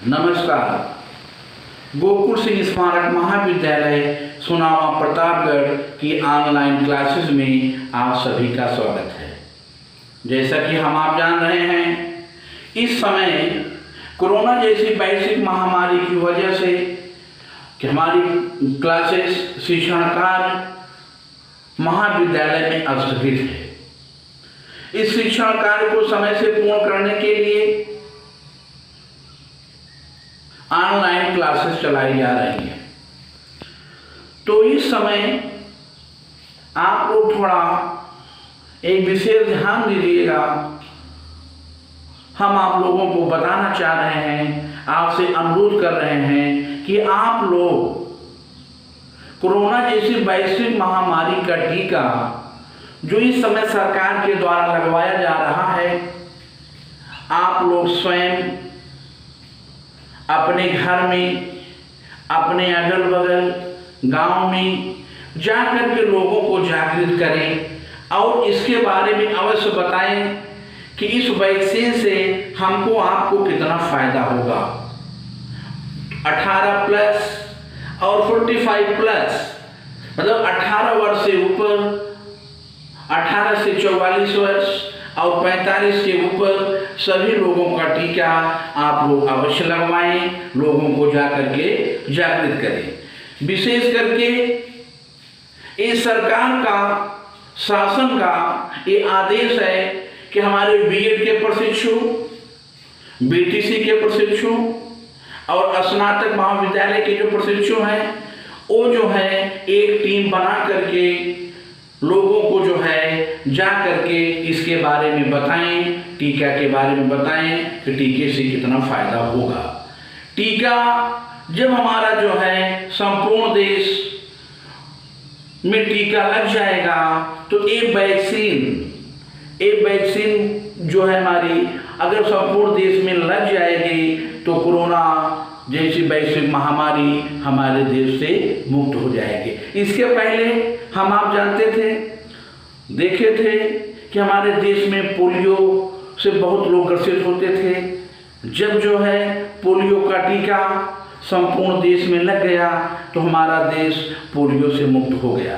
नमस्कार। गोकुल सिंह स्मारक महाविद्यालय सुनावा प्रतापगढ़ की ऑनलाइन क्लासेस में आप सभी का स्वागत है। जैसा कि हम आप जान रहे हैं, इस समय कोरोना जैसी वैश्विक महामारी की वजह से कि हमारी क्लासेस शिक्षण कार्य महाविद्यालय में स्थगित है। इस शिक्षण कार्य को समय से पूर्ण करने के लिए ऑनलाइन क्लासेस चलाई जा रही हैं। तो इस समय आप लोग थोड़ा एक विशेष ध्यान दीजिएगा। हम आप लोगों को बताना चाह रहे हैं, आपसे अनुरोध कर रहे हैं कि आप लोग कोरोना जैसी वैश्विक महामारी का टीका जो इस समय सरकार के द्वारा लगवाया जा रहा है, आप लोग स्वयं अपने घर में, अपने अगल बगल गांव में जाकर के लोगों को जागृत करें और इसके बारे में अवश्य बताएं कि इस वैक्सीन से हमको आपको कितना फायदा होगा। 18 प्लस और 45 प्लस मतलब 18 वर्ष से ऊपर, 18 से 44 वर्ष और 45 के ऊपर सभी लोगों का टीका आप लोग अवश्य लगवाएं, लोगों को जाकर के जागृत करें। विशेष करके ये सरकार का, शासन का ये आदेश है कि हमारे बीएड के प्रशिक्षु, बीटीसी के प्रशिक्षु और स्नातक महाविद्यालय के जो प्रशिक्षु हैं, वो जो है एक टीम बना करके लोगों को जो है जा करके इसके बारे में बताएं, टीका के बारे में बताएं कि टीके से कितना फायदा होगा। टीका जब हमारा जो है संपूर्ण देश में टीका लग जाएगा तो एक वैक्सीन जो है हमारी अगर संपूर्ण देश में लग जाएगी तो कोरोना जैसी वैश्विक महामारी हमारे देश से मुक्त हो जाएगी। इसके पहले हम आप जानते थे, देखे थे कि हमारे देश में पोलियो से बहुत लोग ग्रसित होते थे। जब जो है पोलियो का टीका संपूर्ण देश में लग गया तो हमारा देश पोलियो से मुक्त हो गया।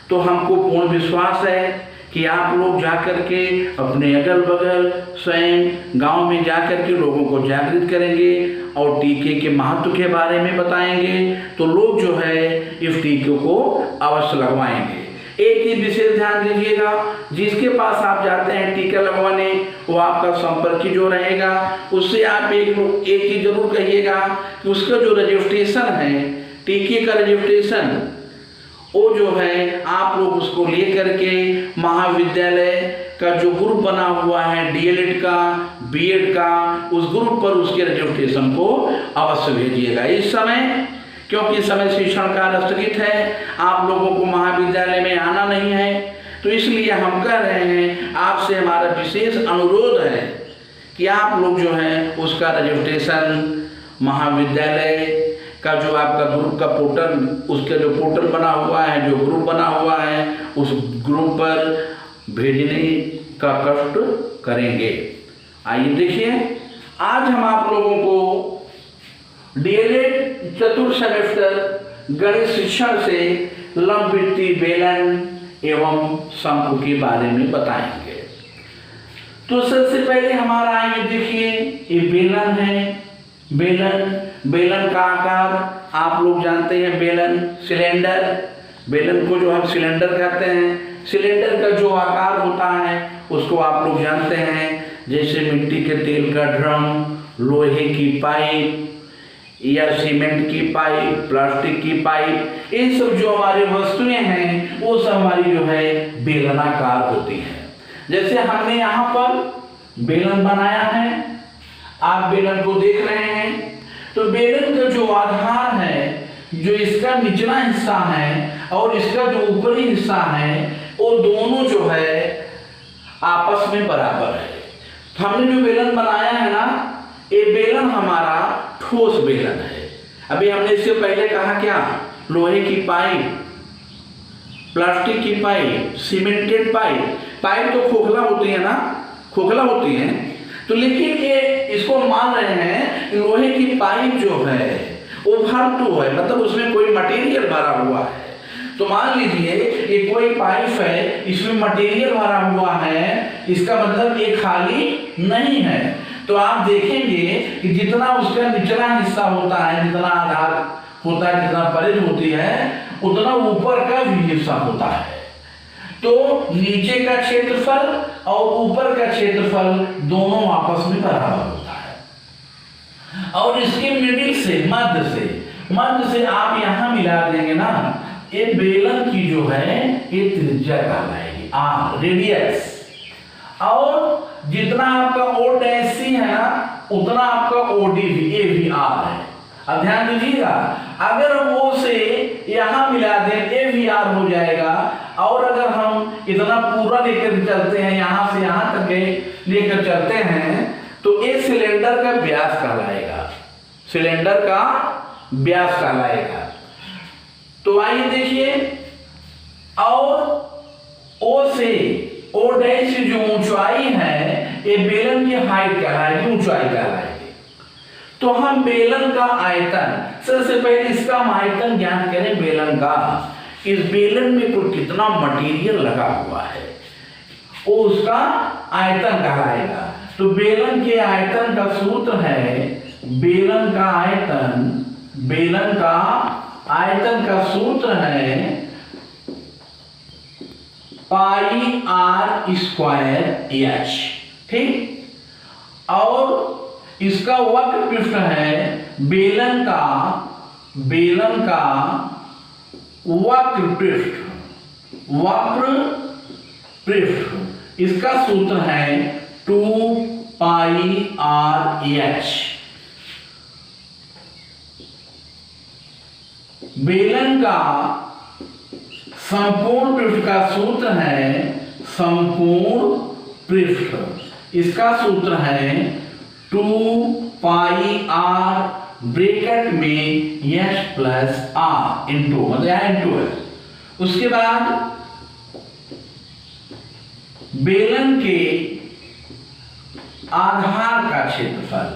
तो हमको पूर्ण विश्वास है कि आप लोग जाकर के अपने अगल बगल स्वयं गांव में जाकर के लोगों को जागृत करेंगे और टीके के महत्व के बारे में बताएंगे तो लोग जो है इस टीके को अवश्य लगवाएंगे। एक ही विशेष ध्यान दीजिएगा, जिसके पास आप जाते हैं टीका लगवाने वो आपका संपर्की जो रहेगा उससे आप एक ही जरूर कहिएगा कि उसका जो रजिस्ट्रेशन है, टीके का रजिस्ट्रेशन, वो जो है आप लोग उसको लेकर के महाविद्यालय का जो ग्रुप बना हुआ है डीएलएड का, बीएड का, उस ग्रुप पर उसके रजिस्ट्रेशन को अवश्य भेजिएगा। इस समय क्योंकि समय शिक्षण कार्य स्थगित है, आप लोगों को महाविद्यालय में आना नहीं है, तो इसलिए हम कह रहे हैं, आपसे हमारा विशेष अनुरोध है कि आप लोग जो है उसका रजिस्ट्रेशन महाविद्यालय का जो आपका ग्रुप का पोर्टल, उसका जो पोर्टल बना हुआ है, जो ग्रुप बना हुआ है, उस ग्रुप पर भेजने का कष्ट करेंगे। आइए देखिए, आज हम आप लोगों को डीएलएड चतुर्थ सेमेस्टर गणित शिक्षण से लंब वृत्ति, बेलन एवं शंकु के बारे में बताएंगे। तो सबसे पहले हमारा आइए देखिए, ये बेलन है। बेलन का आकार आप लोग जानते हैं, बेलन सिलेंडर, बेलन को जो हम सिलेंडर कहते हैं, सिलेंडर का जो आकार होता है उसको आप लोग जानते हैं, जैसे मिट्टी के तेल का ड्रम, लोहे की पाइप या सीमेंट की पाइप, प्लास्टिक की पाइप, ये सब जो हमारी वस्तुएं हैं वो सब हमारी जो है बेलनाकार होती हैं। जैसे हमने यहाँ पर बेलन बनाया है, आप बेलन को देख रहे हैं, तो बेलन का जो आधार है, जो इसका निचला हिस्सा है और इसका जो ऊपरी हिस्सा है, वो दोनों जो है आपस में बराबर है। हमने जो बेलन बनाया है ना, ये बेलन हमारा ठोस बेलन है। अभी हमने इससे पहले कहा क्या, लोहे की पाइप, प्लास्टिक की पाइप, सीमेंटेड पाइप तो खोखला होती है ना, खोखला होती है, तो लेकिन ये इसको मान रहे हैं लोहे की पाइप जो है वो भरतु है, मतलब उसमें कोई मटेरियल भरा हुआ है। तो मान लीजिए ये कोई पाइप है, इसमें मटेरियल भरा हुआ है, इसका मतलब ये खाली नहीं है। तो आप देखेंगे कि जितना उसका निचला हिस्सा होता है, जितना आधार होता है, जितना परिधि होती है, उतना ऊपर का भी हिस्सा होता है। तो नीचे का क्षेत्रफल और ऊपर का क्षेत्रफल दोनों आपस में बराबर होता है। और इसके मिडिल से, मध्य से आप यहां मिला देंगे ना, ये बेलन की जो है ये त्रिज्या कहलाएगी, आर, रेडियस। और जितना आपका ओ डैश सी है ना, उतना आपका ओडी भी, ए भी आर है। अब ध्यान दीजिएगा, अगर वो से यहां मिला दें, ए भी आर हो जाएगा। और अगर हम इतना पूरा लेकर चलते हैं, यहां से यहां तक लेकर चलते हैं, तो ये सिलेंडर का व्यास कहलाएगा, सिलेंडर का व्यास कहलाएगा। तो आइए देखिए, और ओ से, ओ डैश से जो ऊंचाई है, ये बेलन की हाइट कहलाएगी, ऊंचाई कहलाएगी। तो हम बेलन का आयतन, सबसे पहले इसका हम आयतन ज्ञात करें बेलन का। इस बेलन में कुल कितना मटेरियल लगा हुआ है, वो उसका आयतन कहलाएगा। तो बेलन के आयतन का सूत्र है, बेलन का आयतन का सूत्र है पाई आर स्क्वायर एच, ठीक। और इसका वक्र पृष्ठ है, बेलन का वक्र पृष्ठ, इसका सूत्र है 2 पाई आर एच। बेलन का संपूर्ण पृष्ठ का सूत्र है, संपूर्ण पृष्ठ, इसका सूत्र है 2 पाई आर ब्रैकेट में एच प्लस आर इंटू, मतलब यहां इंटू है। उसके बाद बेलन के आधार का क्षेत्रफल,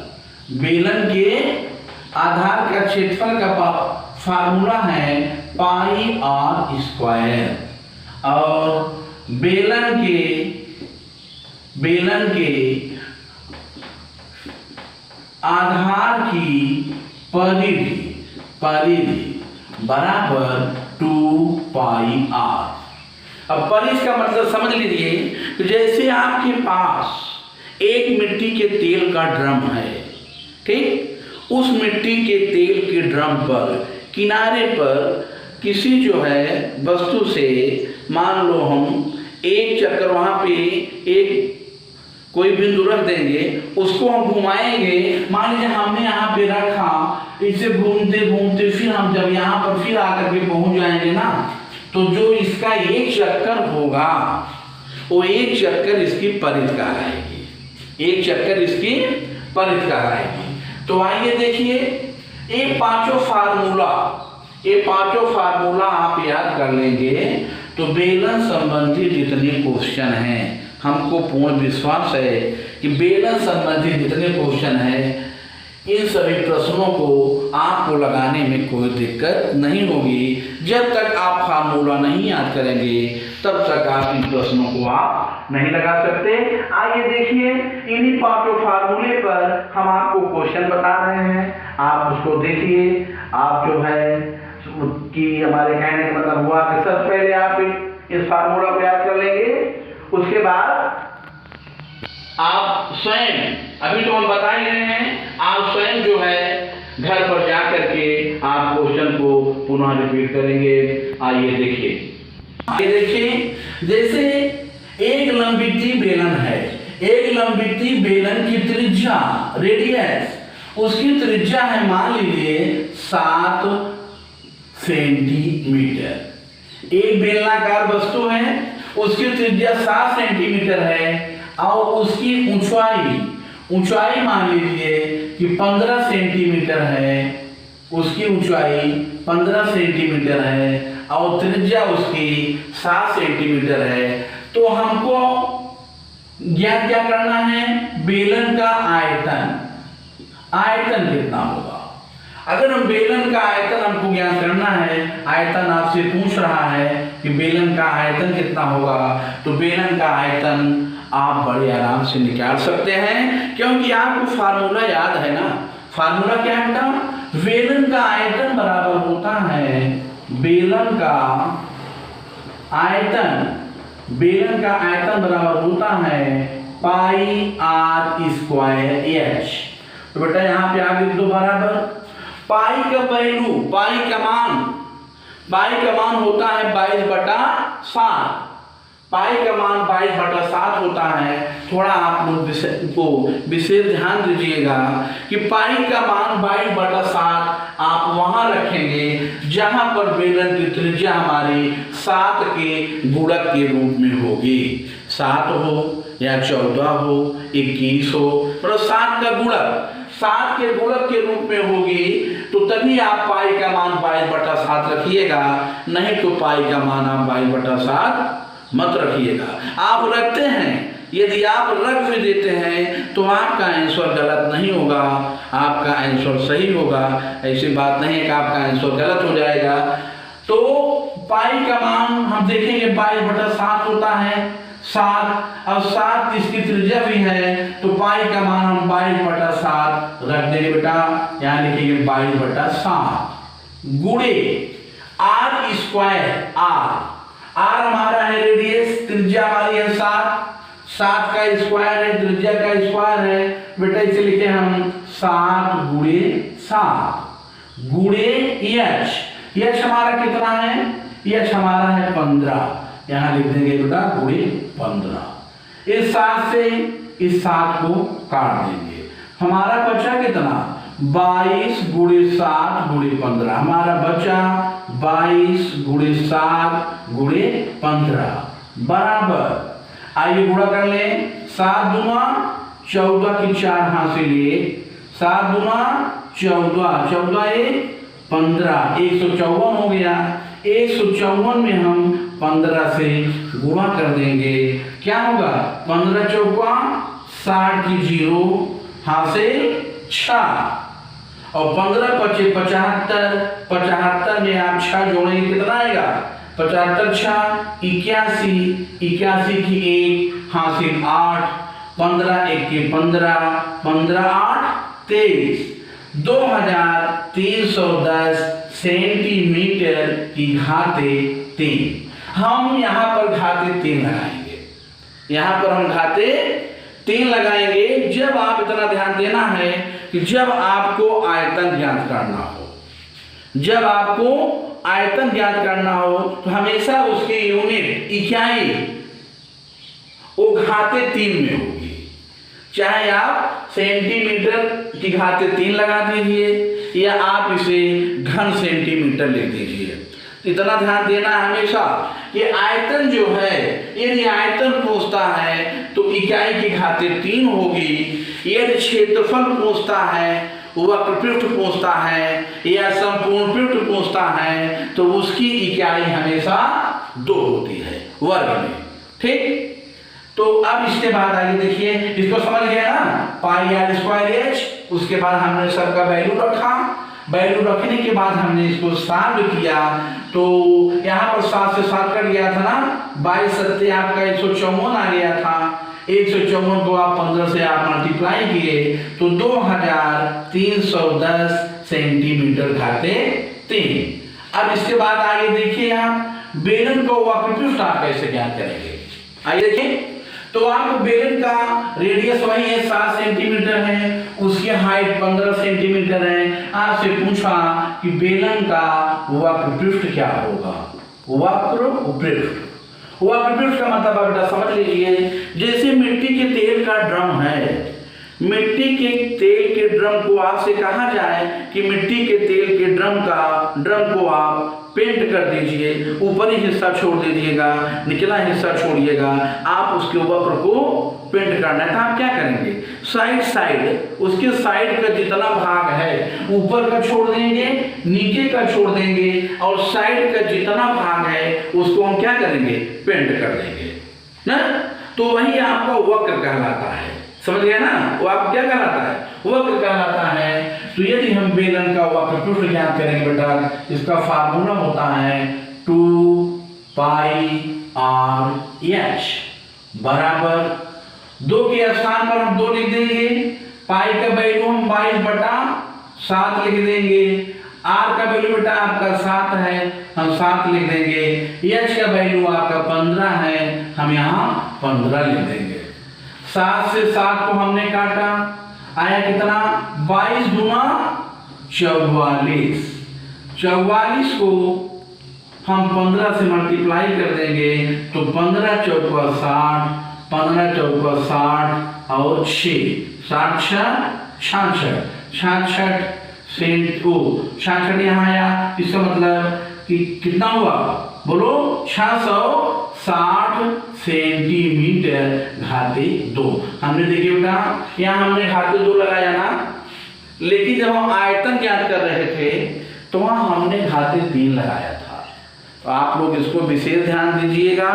बेलन के आधार का क्षेत्रफल का फार्मूला है पाई आर स्क्वायर। और बेलन के आधार की परिधि बराबर 2 पाई आर। अब परिधि का मतलब समझ लीजिए कि जैसे आपके पास एक मिट्टी के तेल का ड्रम है, ठीक। उस मिट्टी के तेल के ड्रम पर किनारे पर किसी जो है वस्तु से, मान लो हम एक चक्कर वहां पे एक कोई बिंदु रख देंगे, उसको हम घुमाएंगे। मान लीजिए हमने यहाँ पे रखा, इसे घूमते घूमते फिर हम जब यहाँ पर फिर आकर के पहुंच जाएंगे ना, तो जो इसका एक चक्कर होगा, वो एक चक्कर इसकी परिधि कहलाएगी, एक चक्कर इसकी परिधि कहलाएगी। तो आइए देखिए, ये पांचों फार्मूला आप याद कर लेंगे तो बेलन संबंधी जितने क्वेश्चन हैं, हमको पूर्ण विश्वास है कि बेलन संबंधी जितने क्वेश्चन हैं, इन सभी प्रश्नों को आपको लगाने में कोई दिक्कत नहीं होगी। जब तक आप फार्मूला नहीं याद करेंगे तब तक आप इन प्रश्नों को आप नहीं लगा सकते। आइए देखिए, इन्हीं पांचों फार्मूले पर हम आपको क्वेश्चन बता रहे हैं, आप उसको देखिए। आप जो है कि हमारे कहने का मतलब हुआ कि सबसे पहले आप इस फार्मूला को याद कर लेंगे, उसके बाद आप स्वयं, अभी तो हम बता ही रहे हैं, आप स्वयं जो है घर पर जा करके आप क्वेश्चन को पुनः रिपीट करेंगे। आइए देखिए, जैसे एक लंबिती बेलन है, एक लंबिती बेलन की त्रिज्या, रेडियस, उसकी त्रिज्या है मान लीजिए 7 सेंटीमीटर। एक बेलनाकार वस्तु है, उसकी त्रिज्या 7 सेंटीमीटर है और उसकी ऊंचाई मान लीजिए कि 15 सेंटीमीटर है, उसकी ऊंचाई 15 सेंटीमीटर है और त्रिज्या उसकी 7 सेंटीमीटर है। तो हमको ज्ञात क्या करना है, बेलन का आयतन। आयतन कितना होगा। अगर हम बेलन का आयतन हमको ज्ञात करना है, आयतन आपसे पूछ रहा है कि बेलन का आयतन कितना होगा, तो बेलन का आयतन आप बड़े आराम से निकाल सकते हैं, क्योंकि आपको फार्मूला याद है ना। फार्मूला क्या है बेटा? बेलन का आयतन बराबर होता है, बेलन का आयतन बराबर होता है पाई आर स्क्वायर एच। तो बेटा यहाँ पे आगे लिख दो बराबर पाई का वैल्यू, पाई का मान होता है 22/7। पाई का मान 22/7 होता है। थोड़ा आप लोग को विशेष ध्यान दीजिएगा कि पाई का मान 22/7 आप वहां रखेंगे जहां पर बेलन की त्रिज्या हमारी 7 के गुणक के रूप में होगी। 7 हो या 14 हो, 21 हो, मतलब 7 का गुणक, 7 के गुणक के रूप में होगी, तो तभी आप पाई का मान 22/7 रखिएगा, नहीं तो पाई का मान आप 22/7 मत रखिएगा। आप रखते हैं, यदि आप रख भी देते हैं तो आपका आंसर गलत नहीं होगा, आपका आंसर सही होगा। ऐसी बात नहीं है कि आपका आंसर गलत हो जाएगा। तो पाई का मान हम देखेंगे 22/7 होता है, 7 और 7 इसकी त्रिज्या भी है, तो पाई का मान हम 22/7 रख देंगे बेटा। यहाँ लिखेंगे 22/7 गुणे आर स्क्वायर। आर हमारा है रेडियस, त्रिज्या हमारी है 7 का स्क्वायर है, त्रिज्या का स्क्वायर है बेटा। इसे लिखे हम 7 गुणे एच हमारा कितना है? एच हमारा है 15, यहाँ लिख देंगे बेटा गुणे 15। इस 7 से इस 7 को काट देंगे, हमारा बचा कितना? 22 × 7 × 15। हमारा बचा 22 × 7 × 15 बराबर, आइए गुणा कर लें। 7 दूना 14 की 4 हासिल 7 दूना 14, 14 1 15, 154 हो गया। 154 में हम 15 से गुणा कर देंगे, क्या होगा? 15 चौका 60 की 0 हासिल 6 और 15 × 5 = 75। 75 में आप 6 जोड़ेंगे कितना आएगा? 75 6 81, 81 की 1 हासिल 8, 15 1 के 15, 15 8 23, 2310 सेंटीमीटर की घाते 3। हम यहाँ पर घाते 3 लगाएंगे, यहाँ पर हम घाते 3 लगाएंगे। जब आप इतना ध्यान देना है कि जब आपको आयतन ज्ञात करना हो, जब आपको आयतन ज्ञात करना हो तो हमेशा उसकी यूनिट इकाई वो घाते 3 में होगी। चाहे आप सेंटीमीटर की घाते 3 लगा दीजिए या आप इसे घन सेंटीमीटर लिख दीजिए। इतना ध्यान देना हमेशा कि आयतन जो है, यदि आयतन पूछता है तो इकाई की घाते 3 होगी। यदि क्षेत्रफल पूछता है, वक्रपृष्ठ पूछता है या संपूर्ण पृष्ठ पूछता है तो उसकी इकाई हमेशा 2 होती है वर्ग में। ठीक, तो अब इसके बाद आगे देखिए, इसको समझ गया ना, पाई आर स्क्वायर एच। उसके बाद हमने सबका वैल्यू रखा, वैल्यू रखने के बाद हमने इसको सॉल्व किया, तो यहाँ पर 7 से 7 कट गया था ना, 22 सत्ते आपका 154 आ गया था। 154 को आप 15 से आप मल्टीप्लाई किए तो 2310 सेंटीमीटर घाते 3। अब इसके बाद आगे देखिए, आप बेलन को वक्रपृष्ठ आप कैसे ज्ञात करेंगे? आइए देखिए, तो आप बेलन का रेडियस वही है 7 सेंटीमीटर है, उसकी हाइट 15 सेंटीमीटर है। आपसे पूछा कि बेलन का वक्रपृष्ठ क्या होगा? वक्रपृष्ठ का मतलब बेटा समझ लीजिए, जैसे मिट्टी के तेल का ड्रम है, मिट्टी के तेल के ड्रम को आपसे कहा जाए कि मिट्टी के तेल के ड्रम को आप पेंट कर दीजिए, ऊपरी हिस्सा छोड़ दीजिएगा, निचला हिस्सा छोड़िएगा, आप उसके वक्र को पेंट करना है। तो आप क्या करेंगे? साइड उसके साइड का जितना भाग है ऊपर का छोड़ देंगे, नीचे का छोड़ देंगे, और साइड का जितना भाग है उसको हम क्या करेंगे? पेंट कर देंगे ना। तो वही आपका वक्र कहलाता है, समझ गए ना? वो आप क्या कहलाता है? वक्र कहलाता है। तो यदि हम बेलन का वक्र पृष्ठ ज्ञात करेंगे बेटा, इसका फार्मूला होता है 2πr(h) बराबर 2 के स्थान पर हम 2 लिख देंगे, पाई का वैल्यू हम 22/7 लिख देंगे, r का वैल्यू बेटा आपका 7 है, हम 7 लिख देंगे, h का वैल्यू आपका 15 है, हम यहाँ 15 लिख देंगे। 7 से 7 को हमने काटा, आया कितना 22 दूना 44, 44 को हम 15 से मल्टीप्लाई कर देंगे तो 15 चौका 60, 15 चौका 60 और 6, 66 66 यहाँ आया। इसका मतलब कि कितना हुआ बोलो 660 सेंटीमीटर घाते 2। हमने देखिए बेटा यहाँ हमने घाते 2 लगाया ना, लेकिन जब हम आयतन ज्ञात कर रहे थे तो वहाँ हमने घाते 3 लगाया था। तो आप लोग इसको विशेष ध्यान दीजिएगा,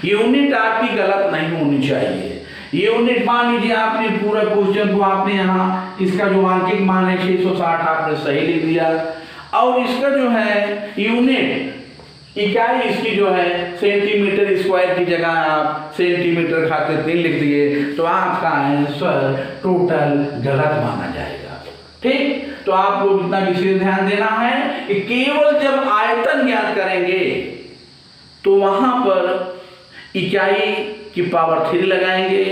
यूनिट आपकी गलत नहीं होनी चाहिए। यूनिट मान लीजिए आपने पूरा क्वेश्चन को आपने यहाँ इसका जो अंकित मान है 660 आपने सही लिख दिया, और इसका जो है यूनिट इकाई इसकी जो है सेंटीमीटर स्क्वायर की जगह आप सेंटीमीटर घाते 3 लिख दिए, तो आपका आंसर टोटल गलत माना जाएगा। ठीक, तो आप लोग इतना विशेष ध्यान देना है कि केवल जब आयतन ज्ञात करेंगे तो वहां पर इकाई की पावर 3 लगाएंगे,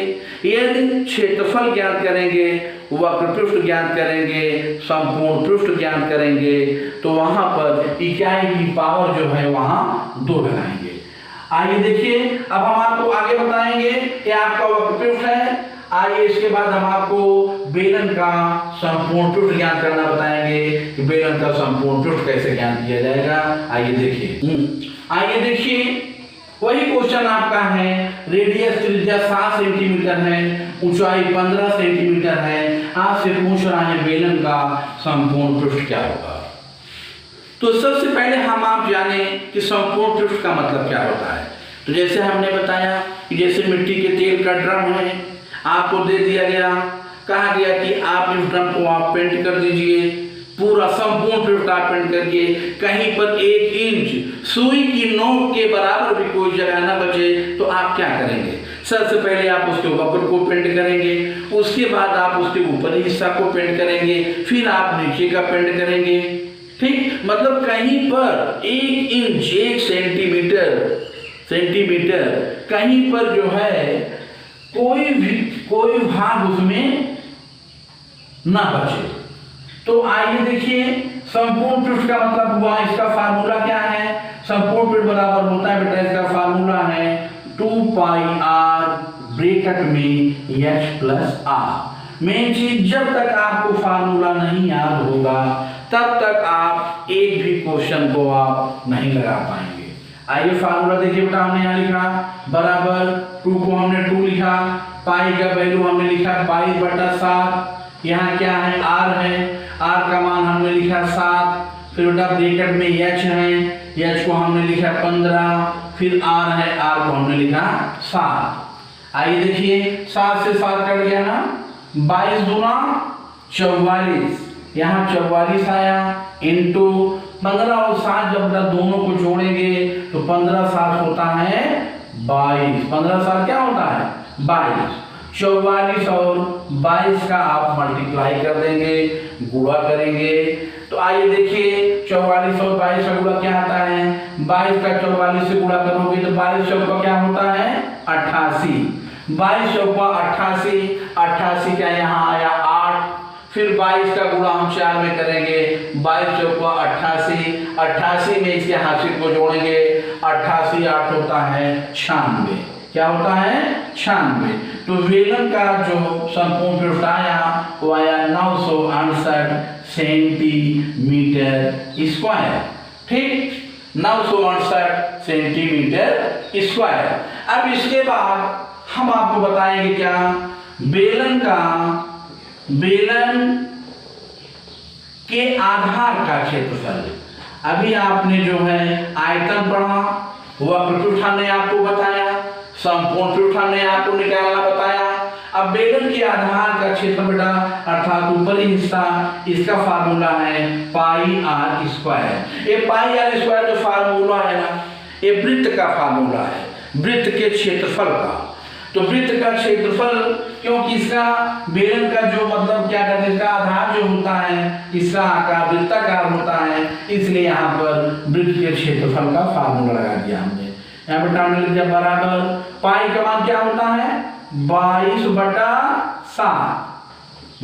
यदि क्षेत्रफल ज्ञात करेंगे, वक्र पृष्ठ ज्ञात करेंगे, संपूर्ण पृष्ठ ज्ञात करेंगे, तो वहां पर इकाई की पावर जो है वहां 2 लगाएंगे। आइए देखिए, अब हम आपको आगे बताएंगे कि आपका वक्र पृष्ठ है। आइए इसके बाद हम आपको बेलन का संपूर्ण पृष्ठ ज्ञात करना बताएंगे कि बेलन का संपूर्ण पृष्ठ कैसे ज्ञात किया जाएगा। आइए देखिए वही क्वेश्चन आपका है, रेडियस त्रिज्या 7 सेंटीमीटर है, ऊंचाई 15 सेंटीमीटर है, आपसे पूछ रहा है बेलन का संपूर्ण पृष्ठ क्या होगा। तो सबसे पहले हम आप जाने कि संपूर्ण पृष्ठ का मतलब क्या होता है। तो जैसे हमने बताया कि जैसे मिट्टी के तेल का ड्रम है, आपको दे दिया गया, कहा गया कि आप इस ड्रम को आप पेंट कर दीजिए, पूरा संपूर्ण पृष्ठ आप पेंट करके कहीं पर 1 इंच सुई की नोक के बराबर भी कोई जगह ना बचे, तो आप क्या करेंगे, सबसे पहले आप उसके वक्र को पेंट करेंगे, उसके बाद आप उसके ऊपरी हिस्सा को पेंट करेंगे, फिर आप नीचे का पेंट करेंगे। ठीक, मतलब कहीं पर 1 इंच 1 सेंटीमीटर कहीं पर जो है कोई भाग उसमें ना बचे। तो आइए देखिए, संपूर्ण पृष्ठ का मतलब हुआ, इसका फार्मूला क्या है, संपूर्ण पृष्ठ बराबर होता है बेटा, इसका फार्मूला है 2πr ब्रैकेट में h+r। मेन चीज, जब तक आपको फार्मूला नहीं याद होगा तब तक आप एक भी क्वेश्चन को आप नहीं लगा पाएंगे। आइए फार्मूला देखिए बेटा, हमने यहाँ लिखा बराबर 2 को हमने 2 लिखा, पाई का वैल्यू हमने लिखा 22/7, यहाँ क्या है r है, r का मान हमने लिखा 7, फिर बेटा ब्रैकेट में h है, h को हमने लिखा 15, फिर r है, r को हमने लिखा 7। आइए देखिए 7 से 7 कट गया ना, 22 दूना 44, यहाँ 44 आया, इंटू 15 और 7 जब दोनों को जोड़ेंगे तो 15 7 होता है 22, 15 7 क्या होता है 22। 44 और 22 का आप मल्टीप्लाई कर देंगे, गुणा करेंगे। तो आइए देखिए 44 और 22 का गुणा क्या आता है, 22 का 44 से गुणा करोगे तो 22 चौका क्या होता है 88, 22 चौका 88, 88 का यहाँ आया 8, फिर 22 का गुणा हम 4 में करेंगे, 22 चौका 88, 88 में इसके हासिल को जोड़ेंगे, 88 8 होता है 96, क्या होता है 96। तो बेलन का जो संपूर्ण पृष्ठ आया वो आया 968 सेंटीमीटर स्क्वायर। ठीक, 968 सेंटीमीटर स्क्वायर। अब इसके बाद हम आपको बताएंगे क्या, बेलन के आधार का क्षेत्रफल। अभी आपने जो है आयतन पढ़ा, वक्र पृष्ठ ने आपको बताया, संपूर्ण पृष्ठ ने आपको निकालना बताया। अब बेलन के आधार का क्षेत्रफल बेटा अर्थात ऊपरी हिस्सा, इसका फार्मूला है पाई आर स्क्वायर। ये पाई आर स्क्वायर जो फार्मूला है ना, ये वृत्त का फार्मूला है, वृत्त के क्षेत्रफल का। तो वृत्त का क्षेत्रफल, क्योंकि इसका बेलन का जो मतलब क्या कहते हैं, इसका आधार जो होता है, इसका आकार वृत्ताकार होता है, इसलिए यहाँ पर वृत्त के क्षेत्रफल का फार्मूला लगा दिया हमने। यहाँ पर हमने लिख दिया बराबर पाई का मान क्या होता है 22/7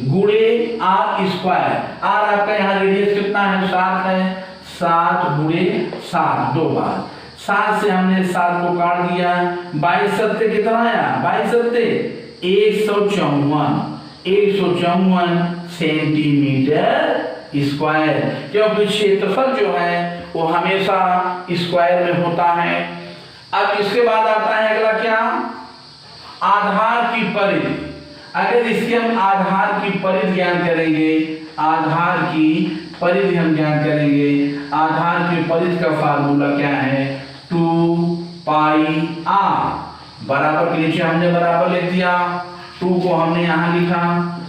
गुणे आर स्क्वायर। आर आपका यहाँ रेडियस कितना है 7 है, 7 गुणे 7 दो बार 7 से हमने 7 को काट दिया, 22 सत्ते कितना आया 22 सत्ते 154 सेंटीमीटर स्क्वायर, क्योंकि क्षेत्रफल जो है वो हमेशा स्क्वायर में होता है। अब इसके बाद आता है अगला क्या, आधार की परिधि। अगर इसके हम आधार की परिधि ज्ञान करेंगे, आधार की परिधि हम ज्ञान करेंगे, आधार की परिधि का फार्मूला क्या है 2 पाई आर। बराबर के नीचे हमने बराबर लिख दिया, 2 को हमने यहाँ लिखा,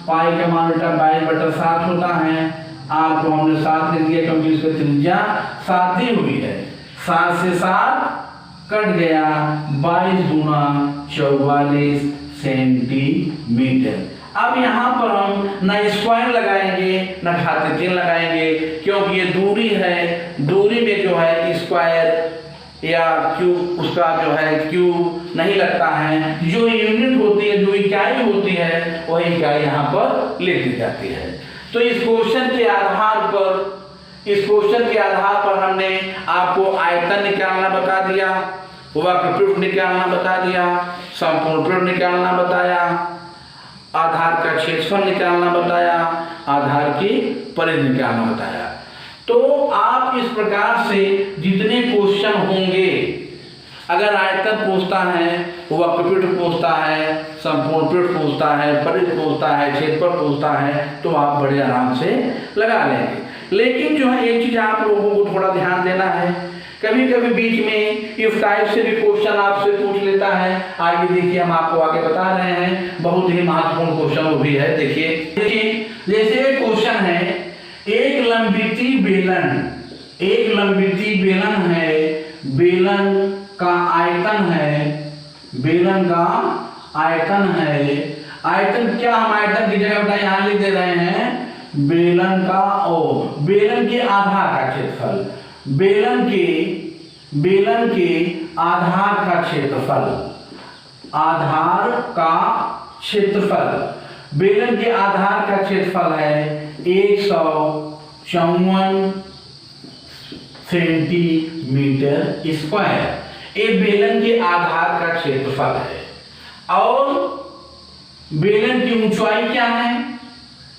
पाई का मान बेटा 22/7 होता है, आर को हमने 7 लिख दिया क्योंकि इसका त्रिज्या 7 दी हुई है। 7 से 7 कट गया, 22 गुना 44 सेंटीमीटर। अब यहाँ पर हम न स्क्वायर लगाएंगे न घातीय चिन्ह लगाएंगे, क्योंकि ये दूरी है, दूरी में जो है स्क्वायर या क्यूब, उसका जो है क्यूब नहीं लगता है। जो यूनिट होती है, जो इकाई होती है, वही इकाई यहाँ पर लिख दी जाती है। तो इस क्वेश्चन के आधार पर हमने आपको आयतन निकालना बता दिया, वक्रपृष्ठ निकालना बता दिया, संपूर्ण पृष्ठ निकालना बताया, आधार का क्षेत्रफल निकालना बताया, आधार की परिधि निकालना बताया। तो आप इस प्रकार से जितने क्वेश्चन होंगे, अगर आयतन पूछता है, वक्रपृष्ठ पूछता है, संपूर्ण पृष्ठ पूछता है, परिधि पूछता है, क्षेत्रफल पूछता है, तो आप बड़े आराम से लगा लेंगे। लेकिन जो है एक चीज आप लोगों को थोड़ा ध्यान देना है, कभी कभी बीच में इफ टाइप से भी क्वेश्चन आपसे पूछ लेता है। आगे देखिए, हम आपको आगे बता रहे हैं, बहुत ही महत्वपूर्ण क्वेश्चन वो भी है। देखिए जैसे क्वेश्चन है, एक लंबिती बेलन है, बेलन का आयतन है, आयतन क्या, हम आयतन की जगह बेटा यहाँ लिख दे रहे हैं बेलन के आधार का क्षेत्रफल, बेलन के आधार का क्षेत्रफल, बेलन के आधार का क्षेत्रफल है 154 सेंटीमीटर स्क्वायर। ये बेलन के आधार का क्षेत्रफल है। और बेलन की ऊंचाई क्या है,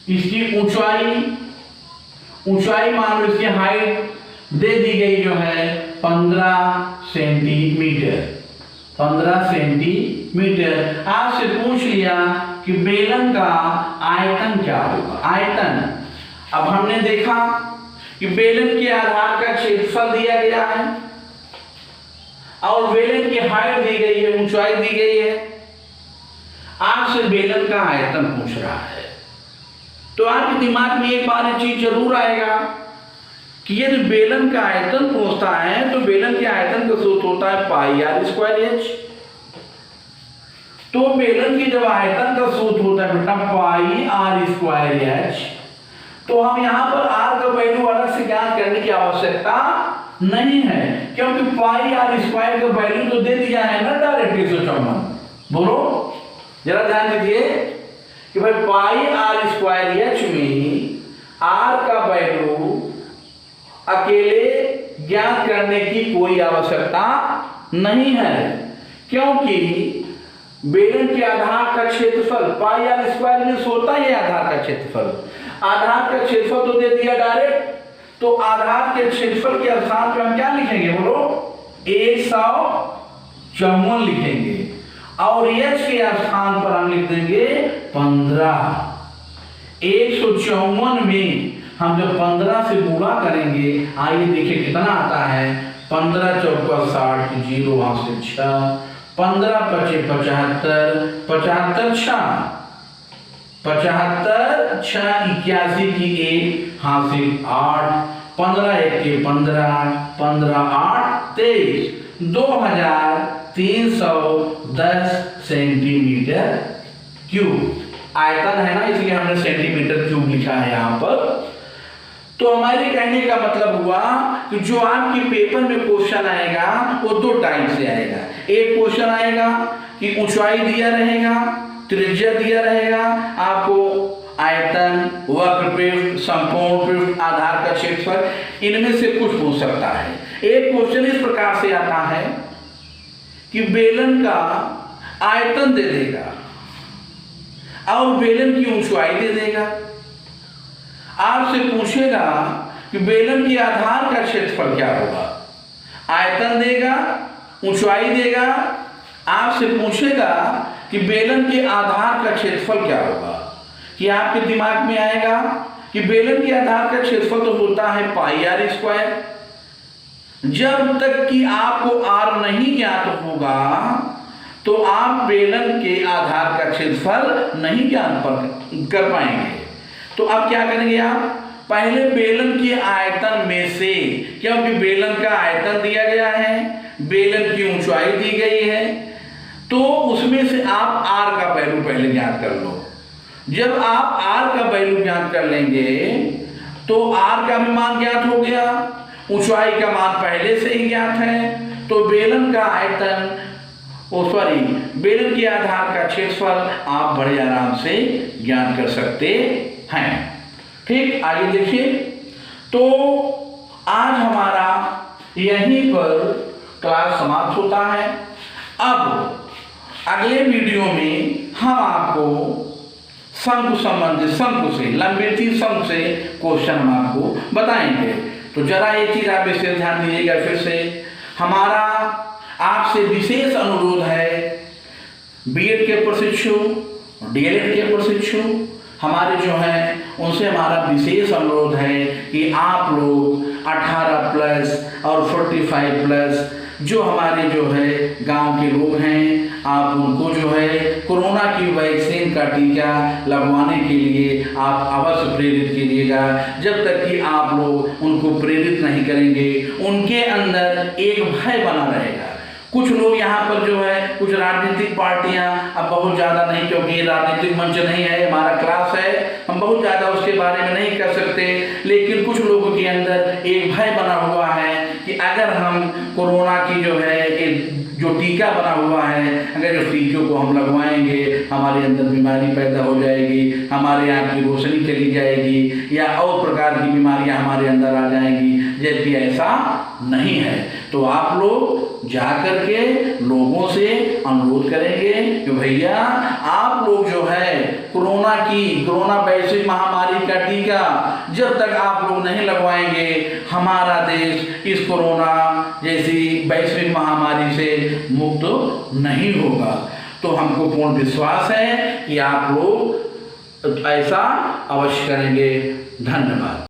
इसकी ऊंचाई मान लो, इसकी हाइट दे दी गई जो है 15 सेंटीमीटर। आपसे पूछ लिया कि बेलन का आयतन क्या होगा, आयतन। अब हमने देखा कि बेलन के आधार का क्षेत्रफल दिया गया है और बेलन की हाइट दी गई है, ऊंचाई दी गई है, आपसे बेलन का आयतन पूछ रहा है। तो आपके दिमाग में एक बार ये चीज जरूर आएगा कि यदि बेलन का आयतन पूछता है तो बेलन के आयतन का सूत्र होता है पाई आर स्क्वायर एच। तो बेलन की जब आयतन का सूत्र होता है बेटा पाई आर स्क्वायर एच, तो हम यहाँ पर आर का वैल्यू अलग से ज्ञात करने की आवश्यकता नहीं है, क्योंकि पाई आर स्क्वायर का वैल्यू तो दे दिया है ना डायरेक्ट 154। बोलो जरा ध्यान दीजिए कि भाई पाई आर स्क्वायर एच में आर का वैल्यू अकेले ज्ञात करने की कोई आवश्यकता नहीं है, क्योंकि बेलन के आधार का क्षेत्रफल पाई आर स्क्वायर में होता है आधार का क्षेत्रफल। आधार का क्षेत्रफल तो दे दिया डायरेक्ट, तो आधार के क्षेत्रफल के स्थान पे हम क्या लिखेंगे, बोलो 154 लिखेंगे, और एच के स्थान पर हम लिख देंगे 15। 154 में हम जब 15 से गुणा करेंगे, आइए देखिए कितना आता है, 15 चौका 60, 0 वहां से 6, 15 25 75, 75 6 75 6 81 की 1 हासिल 8, 15 1 के 15, 15 8 23, 2310 सेंटीमीटर क्यूब आयतन है ना, इसलिए हमने सेंटीमीटर क्यूब लिखा है यहाँ पर। तो हमारे कहने का मतलब हुआ कि जो आपके पेपर में क्वेश्चन आएगा वो दो टाइप से आएगा। एक क्वेश्चन आएगा कि ऊंचाई दिया रहेगा, त्रिज्या दिया रहेगा, आपको आयतन, वक्रपृष्ठ, संपूर्ण पृष्ठ, आधार का क्षेत्रफल, इनमें से कुछ पूछ सकता है। एक क्वेश्चन इस प्रकार से आता है कि बेलन का आयतन दे देगा और बेलन की ऊंचाई दे देगा। आपसे पूछेगा कि बेलन के आधार का क्षेत्रफल क्या होगा, आयतन देगा, ऊंचाई देगा। आपसे पूछेगा कि बेलन के आधार का क्षेत्रफल क्या होगा, कि आपके दिमाग में आएगा कि बेलन के आधार का क्षेत्रफल तो होता है पाई आर स्क्वायर। जब तक कि आपको आर नहीं ज्ञात होगा तो आप बेलन के आधार का क्षेत्रफल नहीं ज्ञात कर पाएंगे। तो अब क्या करेंगे आप, पहले बेलन के आयतन में से, क्योंकि बेलन का आयतन दिया गया है, बेलन की ऊंचाई दी गई है, तो उसमें से आप आर का वैल्यू पहले ज्ञात कर लो। जब आप आर का वैल्यू ज्ञात कर लेंगे तो आर का भी मान ज्ञात हो गया, ऊंचाई का मान पहले से ही ज्ञात है, तो बेलन का आयतन बेलन के आधार का क्षेत्रफल आप बड़े आराम से ज्ञात कर सकते हैं। ठीक, आगे देखिए। तो आज हमारा यहीं पर क्लास समाप्त होता है। अब अगले वीडियो में हम आपको शंकु संबंधित, शंकु से, लंबवृत्तीय शंकु से क्वेश्चन हम आपको बताएंगे। तो जरा एक चीज आप इसे ध्यान दीजिएगा, फिर से हमारा आपसे विशेष अनुरोध है, बीएड के प्रशिक्षु, डीएलएड के प्रशिक्षु हमारे जो हैं उनसे हमारा विशेष अनुरोध है कि आप लोग 18+ और 45+ जो हमारे जो है गांव के लोग हैं, आप उनको जो है कोरोना की वैक्सीन का टीका लगवाने के लिए आप अवश्य प्रेरित कीजिएगा। जब तक कि आप लोग उनको प्रेरित नहीं करेंगे, उनके अंदर एक भय बना रहेगा। कुछ लोग यहाँ पर जो है, कुछ राजनीतिक पार्टियां, अब बहुत ज़्यादा नहीं, क्योंकि ये राजनीतिक मंच नहीं है, हमारा क्लास है, हम बहुत ज़्यादा उसके बारे में नहीं कर सकते, लेकिन कुछ लोगों के अंदर एक भय बना हुआ है कि अगर हम कोरोना की जो है एक जो टीका बना हुआ है, अगर उस टीके को हम लगवाएंगे हमारे अंदर बीमारी पैदा हो जाएगी, हमारे यहाँ की रोशनी चली जाएगी या और प्रकार की बीमारियाँ हमारे अंदर आ जाएंगी, जबकि ऐसा नहीं है। तो आप लोग जा करके लोगों से अनुरोध करेंगे कि भैया आप लोग जो है कोरोना वैश्विक महामारी का टीका जब तक आप लोग नहीं लगवाएंगे, हमारा देश इस कोरोना जैसी वैश्विक महामारी से मुक्त नहीं होगा। तो हमको पूर्ण विश्वास है कि आप लोग ऐसा अवश्य करेंगे। धन्यवाद।